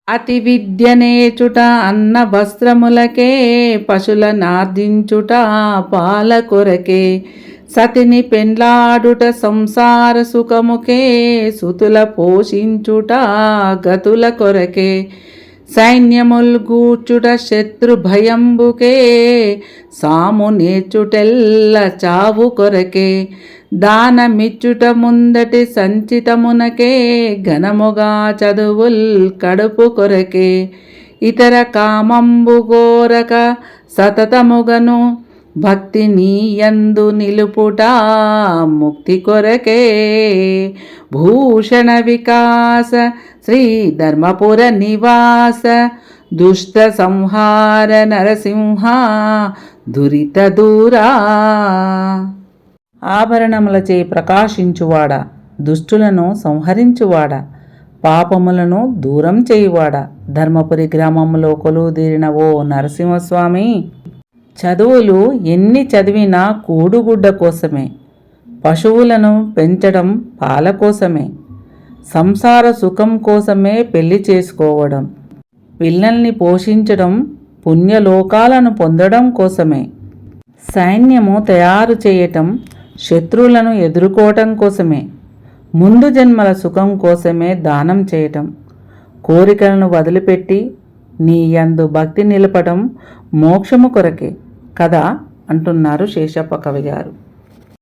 అతి విద్య నేర్చుట అన్న వస్త్రములకే, పశుల నార్దించుట పాల కొరకే, సతిని పెండ్లాడుట సంసార సుఖముకే, సుతుల పోషించుట గతుల కొరకే, సైన్యముల్ గూర్చుట శత్రు భయంబుకే, సాము నేర్చుటెల్ల చావు కొరకే, దానమిచ్చుట ముందటి సంచితమునకే, ఘనముగా చదువుల్ కడుపు కొరకే, ఇతర కామంబు కోరక సతతముగను, భక్తి నీయందు నిలుపుట ముక్తి కొరకే, భూషణ వికాస శ్రీ ధర్మపుర నివాస, దుష్ట సంహార నరసింహ దురిత దూరా. ఆభరణములచే ప్రకాశించువాడా, దుష్టులను సంహరించువాడా, పాపములను దూరం చేయువాడా, ధర్మపురి గ్రామంలో కొలువుదీరిన ఓ నరసింహస్వామి, చదువులు ఎన్ని చదివినా కూడుగుడ్డ కోసమే, పశువులను పెంచడం పాల కోసమే, సంసార సుఖం కోసమే పెళ్లి చేసుకోవడం, పిల్లల్ని పోషించడం పుణ్యలోకాలను పొందడం కోసమే, సైన్యము తయారు చేయటం శత్రువులను ఎదుర్కోవటం కోసమే, ముందు జన్మల సుఖం కోసమే దానం చేయటం, కోరికలను వదిలిపెట్టి నీ యందు భక్తి నిలపడం మోక్షము కొరకే కదా అంటున్నారు శేషప్ప కవి గారు.